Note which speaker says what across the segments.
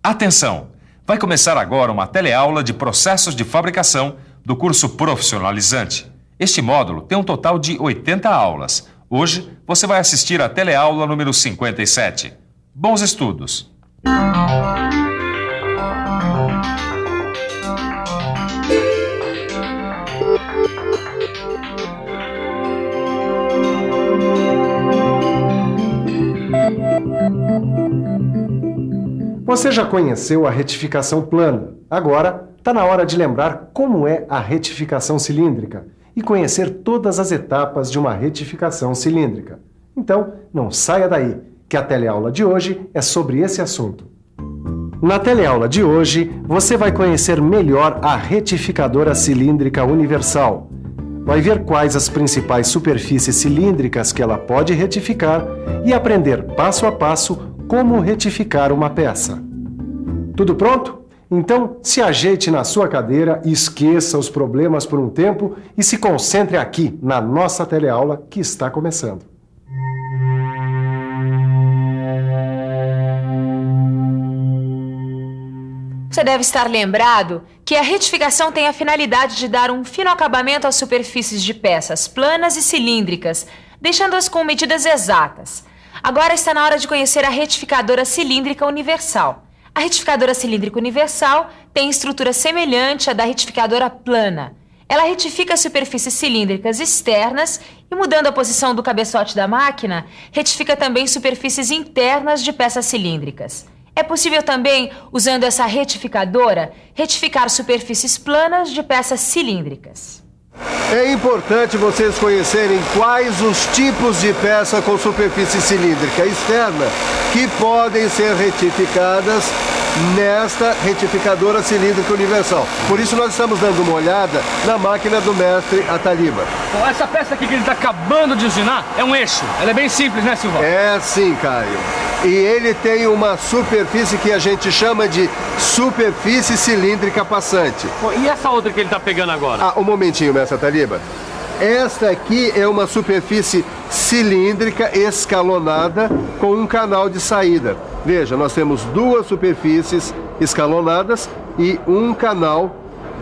Speaker 1: Atenção! Vai começar agora uma teleaula de processos de fabricação do curso profissionalizante. Este módulo tem um total de 80 aulas. Hoje, você vai assistir à teleaula número 57. Bons estudos!
Speaker 2: Você já conheceu a retificação plana. Agora, está na hora de lembrar como é a retificação cilíndrica e conhecer todas as etapas de uma retificação cilíndrica. Então, não saia daí, que a teleaula de hoje é sobre esse assunto. Na teleaula de hoje, você vai conhecer melhor a retificadora cilíndrica universal. Vai ver quais as principais superfícies cilíndricas que ela pode retificar e aprender passo a passo como retificar uma peça. Tudo pronto? Então, se ajeite na sua cadeira e esqueça os problemas por um tempo e se concentre aqui na nossa teleaula que está começando.
Speaker 3: Você deve estar lembrado que a retificação tem a finalidade de dar um fino acabamento às superfícies de peças planas e cilíndricas, deixando-as com medidas exatas. Agora está na hora de conhecer a retificadora cilíndrica universal. A retificadora cilíndrica universal tem estrutura semelhante à da retificadora plana. Ela retifica as superfícies cilíndricas externas e, mudando a posição do cabeçote da máquina, retifica também superfícies internas de peças cilíndricas. É possível também, usando essa retificadora, retificar superfícies planas de peças cilíndricas.
Speaker 4: É importante vocês conhecerem quais os tipos de peça com superfície cilíndrica externa que podem ser retificadas nesta retificadora cilíndrica universal. Por isso nós estamos dando uma olhada na máquina do mestre Ataliba.
Speaker 5: Bom, essa peça aqui que ele está acabando de usinar é um eixo. Ela é bem simples, né, Silvão?
Speaker 4: É sim, Caio. E ele tem uma superfície que a gente chama de superfície cilíndrica passante.
Speaker 5: Bom, e essa outra que ele está pegando agora?
Speaker 4: Um momentinho, mestre Ataliba. Esta aqui é uma superfície cilíndrica escalonada com um canal de saída. Veja, nós temos duas superfícies escalonadas e um canal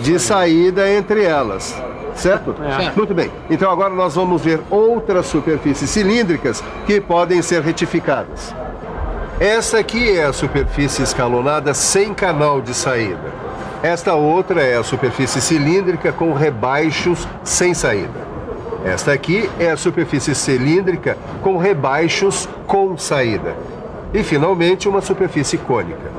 Speaker 4: de saída entre elas. Certo?
Speaker 5: Certo.
Speaker 4: Muito bem. Então agora nós vamos ver outras superfícies cilíndricas que podem ser retificadas. Essa aqui é a superfície escalonada sem canal de saída. Esta outra é a superfície cilíndrica com rebaixos sem saída. Esta aqui é a superfície cilíndrica com rebaixos com saída. E, finalmente, uma superfície cônica.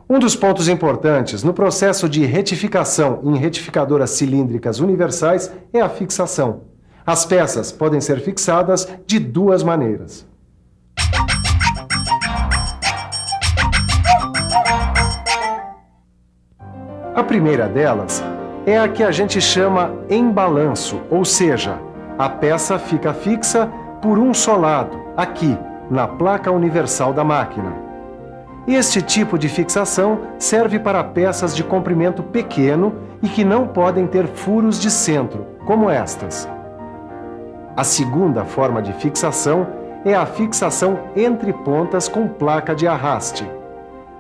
Speaker 2: Um dos pontos importantes no processo de retificação em retificadoras cilíndricas universais é a fixação. As peças podem ser fixadas de duas maneiras. A primeira delas é a que a gente chama em balanço, ou seja, a peça fica fixa por um só lado, aqui, na placa universal da máquina. Este tipo de fixação serve para peças de comprimento pequeno e que não podem ter furos de centro, como estas. A segunda forma de fixação é a fixação entre pontas com placa de arraste.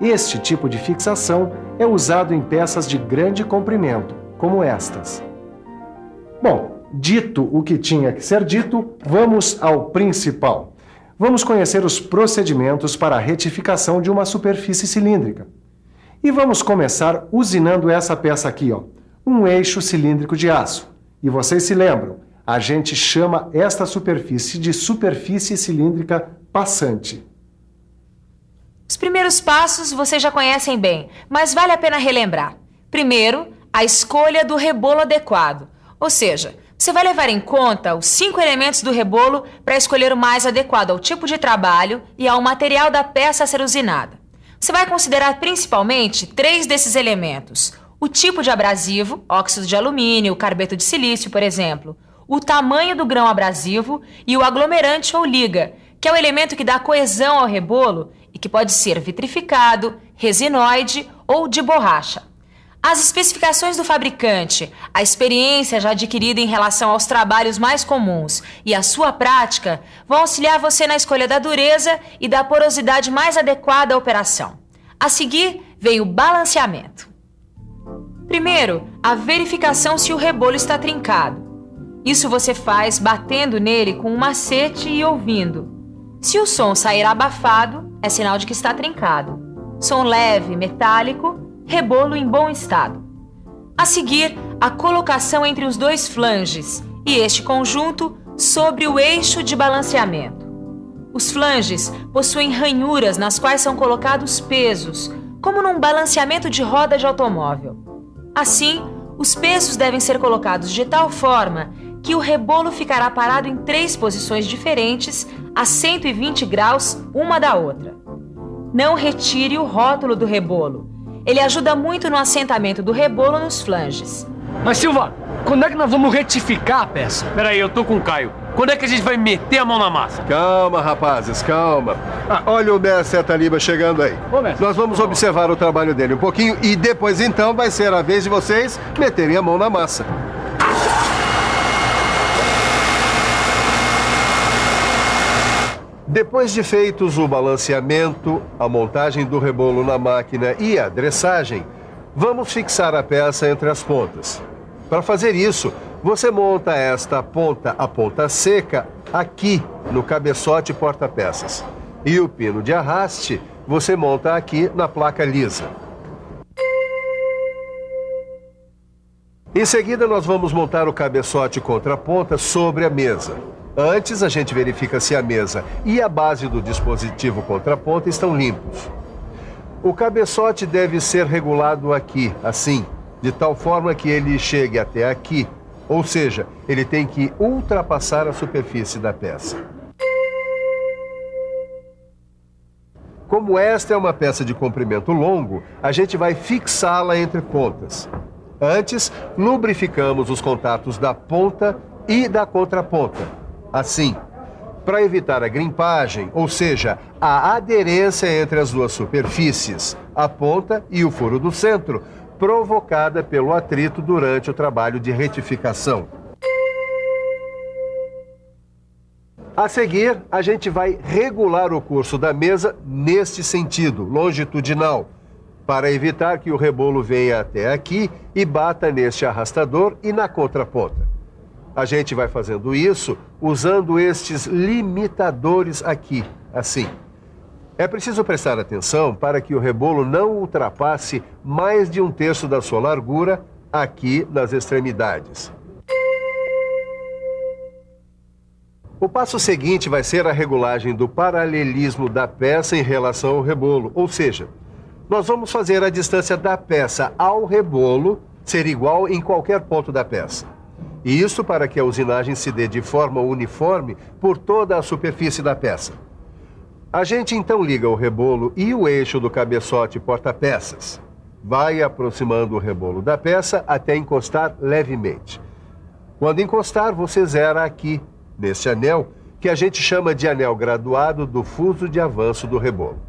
Speaker 2: Este tipo de fixação é usado em peças de grande comprimento, como estas. Bom, dito o que tinha que ser dito, vamos ao principal. Vamos conhecer os procedimentos para a retificação de uma superfície cilíndrica. E vamos começar usinando essa peça aqui, ó, um eixo cilíndrico de aço. E vocês se lembram, a gente chama esta superfície de superfície cilíndrica passante.
Speaker 3: Os primeiros passos vocês já conhecem bem, mas vale a pena relembrar. Primeiro, a escolha do rebolo adequado. Ou seja, você vai levar em conta os 5 elementos do rebolo para escolher o mais adequado ao tipo de trabalho e ao material da peça a ser usinada. Você vai considerar principalmente 3 desses elementos. O tipo de abrasivo, óxido de alumínio, carbeto de silício, por exemplo. O tamanho do grão abrasivo e o aglomerante ou liga, que é o elemento que dá coesão ao rebolo e que pode ser vitrificado, resinoide ou de borracha. As especificações do fabricante, a experiência já adquirida em relação aos trabalhos mais comuns e a sua prática vão auxiliar você na escolha da dureza e da porosidade mais adequada à operação. A seguir, vem o balanceamento. Primeiro, a verificação se o rebolo está trincado. Isso você faz batendo nele com um macete e ouvindo. Se o som sair abafado, é sinal de que está trincado. Som leve, metálico, rebolo em bom estado. A seguir, a colocação entre os dois flanges e este conjunto sobre o eixo de balanceamento. Os flanges possuem ranhuras nas quais são colocados pesos, como num balanceamento de roda de automóvel. Assim, os pesos devem ser colocados de tal forma que o rebolo ficará parado em 3 posições diferentes a 120 graus uma da outra. Não retire o rótulo do rebolo. Ele ajuda muito no assentamento do rebolo nos flanges.
Speaker 5: Mas, Silva, quando é que nós vamos retificar a peça? Peraí, eu tô com o Caio. Quando é que a gente vai meter a mão na massa?
Speaker 4: Calma, rapazes, calma. Olha o mestre Ataliba chegando aí.
Speaker 5: Ô, mestre.
Speaker 4: Nós vamos observar o trabalho dele um pouquinho e depois, então, vai ser a vez de vocês meterem a mão na massa. Depois de feitos o balanceamento, a montagem do rebolo na máquina e a dressagem, vamos fixar a peça entre as pontas. Para fazer isso, você monta esta ponta a ponta seca aqui no cabeçote porta-peças. E o pino de arraste você monta aqui na placa lisa. Em seguida, nós vamos montar o cabeçote contra a ponta sobre a mesa. Antes, a gente verifica se a mesa e a base do dispositivo contraponta estão limpos. O cabeçote deve ser regulado aqui, assim, de tal forma que ele chegue até aqui, ou seja, ele tem que ultrapassar a superfície da peça. Como esta é uma peça de comprimento longo, a gente vai fixá-la entre pontas. Antes, lubrificamos os contatos da ponta e da contraponta. Assim, para evitar a grimpagem, ou seja, a aderência entre as duas superfícies, a ponta e o furo do centro, provocada pelo atrito durante o trabalho de retificação. A seguir, a gente vai regular o curso da mesa neste sentido, longitudinal, para evitar que o rebolo venha até aqui e bata neste arrastador e na contraponta. A gente vai fazendo isso usando estes limitadores aqui, assim. É preciso prestar atenção para que o rebolo não ultrapasse mais de 1/3 da sua largura aqui nas extremidades. O passo seguinte vai ser a regulagem do paralelismo da peça em relação ao rebolo, ou seja, nós vamos fazer a distância da peça ao rebolo ser igual em qualquer ponto da peça. E isso para que a usinagem se dê de forma uniforme por toda a superfície da peça. A gente então liga o rebolo e o eixo do cabeçote porta-peças. Vai aproximando o rebolo da peça até encostar levemente. Quando encostar, você zera aqui, neste anel, que a gente chama de anel graduado do fuso de avanço do rebolo.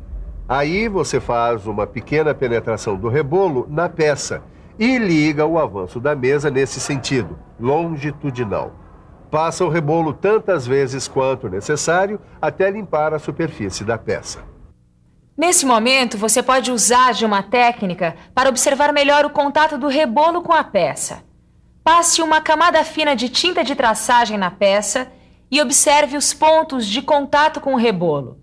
Speaker 4: Aí você faz uma pequena penetração do rebolo na peça e liga o avanço da mesa nesse sentido, longitudinal. Passa o rebolo tantas vezes quanto necessário até limpar a superfície da peça.
Speaker 3: Nesse momento, você pode usar de uma técnica para observar melhor o contato do rebolo com a peça. Passe uma camada fina de tinta de traçagem na peça e observe os pontos de contato com o rebolo.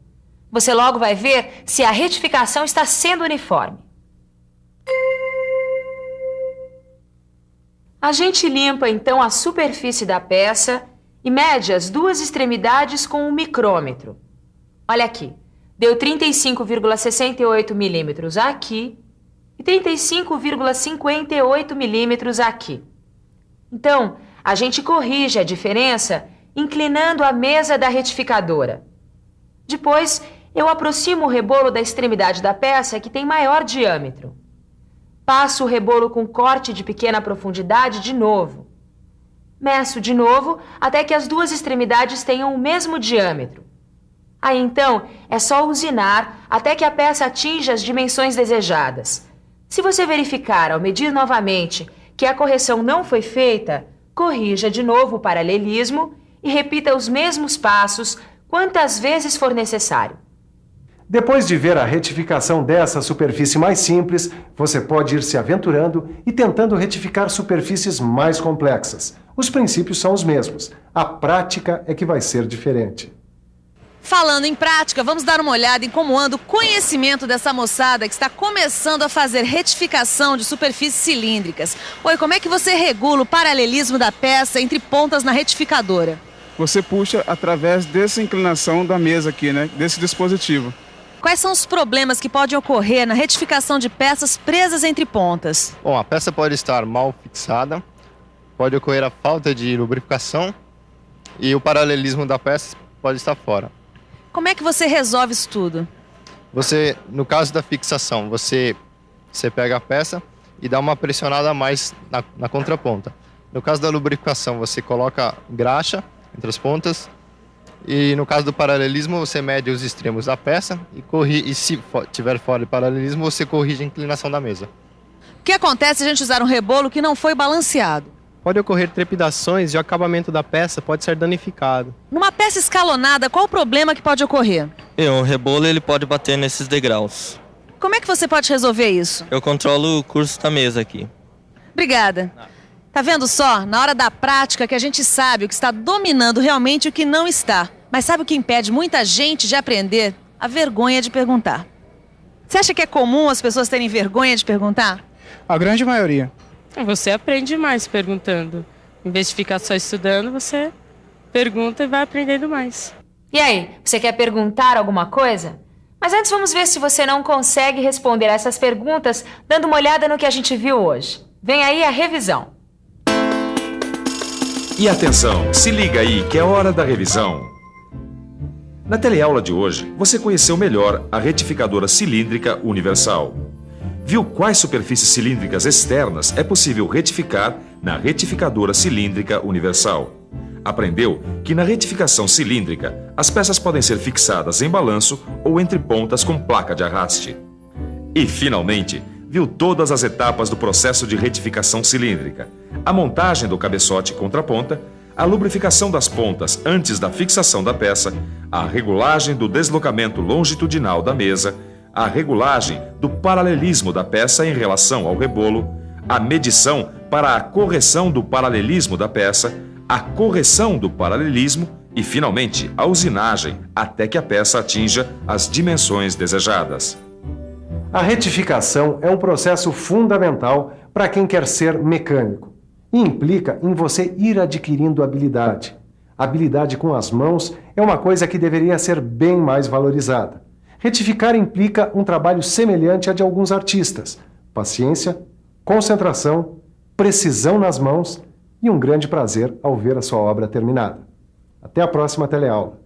Speaker 3: Você logo vai ver se a retificação está sendo uniforme. A gente limpa então a superfície da peça e mede as duas extremidades com um micrômetro. Olha aqui, deu 35,68 milímetros aqui e 35,58 milímetros aqui. Então, a gente corrige a diferença inclinando a mesa da retificadora. Depois, eu aproximo o rebolo da extremidade da peça que tem maior diâmetro. Passo o rebolo com corte de pequena profundidade de novo. Meço de novo até que as duas extremidades tenham o mesmo diâmetro. Aí então é só usinar até que a peça atinja as dimensões desejadas. Se você verificar ao medir novamente que a correção não foi feita, corrija de novo o paralelismo e repita os mesmos passos quantas vezes for necessário.
Speaker 2: Depois de ver a retificação dessa superfície mais simples, você pode ir se aventurando e tentando retificar superfícies mais complexas. Os princípios são os mesmos. A prática é que vai ser diferente.
Speaker 6: Falando em prática, vamos dar uma olhada em como anda o conhecimento dessa moçada que está começando a fazer retificação de superfícies cilíndricas. Oi, como é que você regula o paralelismo da peça entre pontas na retificadora?
Speaker 7: Você puxa através dessa inclinação da mesa aqui, né? Desse dispositivo.
Speaker 6: Quais são os problemas que podem ocorrer na retificação de peças presas entre pontas?
Speaker 8: Bom, a peça pode estar mal fixada, pode ocorrer a falta de lubrificação e o paralelismo da peça pode estar fora.
Speaker 6: Como é que você resolve isso tudo?
Speaker 8: Você, no caso da fixação, você pega a peça e dá uma pressionada a mais na contraponta. No caso da lubrificação, você coloca graxa entre as pontas. E no caso do paralelismo, você mede os extremos da peça e se tiver fora de paralelismo, você corrige a inclinação da mesa.
Speaker 6: O que acontece se a gente usar um rebolo que não foi balanceado?
Speaker 9: Pode ocorrer trepidações e o acabamento da peça pode ser danificado.
Speaker 6: Numa peça escalonada, qual o problema que pode ocorrer?
Speaker 10: O rebolo ele pode bater nesses degraus.
Speaker 6: Como é que você pode resolver isso?
Speaker 10: Eu controlo o curso da mesa aqui.
Speaker 6: Obrigada. Tá vendo só? Na hora da prática que a gente sabe o que está dominando realmente e o que não está. Mas sabe o que impede muita gente de aprender? A vergonha de perguntar. Você acha que é comum as pessoas terem vergonha de perguntar?
Speaker 7: A grande maioria.
Speaker 11: Você aprende mais perguntando. Em vez de ficar só estudando, você pergunta e vai aprendendo mais.
Speaker 3: E aí, você quer perguntar alguma coisa? Mas antes vamos ver se você não consegue responder essas perguntas dando uma olhada no que a gente viu hoje. Vem aí a revisão.
Speaker 1: E atenção, se liga aí que é hora da revisão. Na teleaula de hoje, você conheceu melhor a retificadora cilíndrica universal. Viu quais superfícies cilíndricas externas é possível retificar na retificadora cilíndrica universal. Aprendeu que na retificação cilíndrica, as peças podem ser fixadas em balanço ou entre pontas com placa de arraste. E, finalmente, viu todas as etapas do processo de retificação cilíndrica: a montagem do cabeçote contra a ponta, a lubrificação das pontas antes da fixação da peça, a regulagem do deslocamento longitudinal da mesa, a regulagem do paralelismo da peça em relação ao rebolo, a medição para a correção do paralelismo da peça, a correção do paralelismo e, finalmente, a usinagem até que a peça atinja as dimensões desejadas.
Speaker 2: A retificação é um processo fundamental para quem quer ser mecânico e implica em você ir adquirindo habilidade. Habilidade com as mãos é uma coisa que deveria ser bem mais valorizada. Retificar implica um trabalho semelhante a de alguns artistas: paciência, concentração, precisão nas mãos e um grande prazer ao ver a sua obra terminada. Até a próxima teleaula.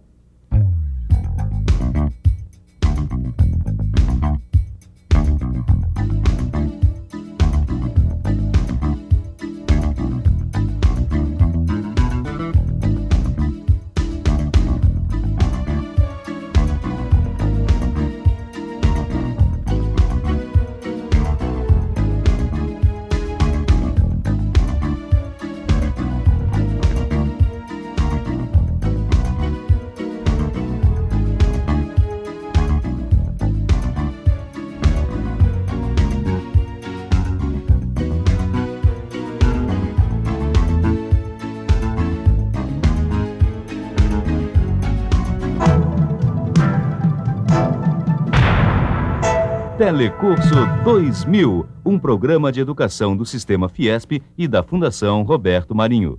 Speaker 12: Telecurso 2000, um programa de educação do Sistema Fiesp e da Fundação Roberto Marinho.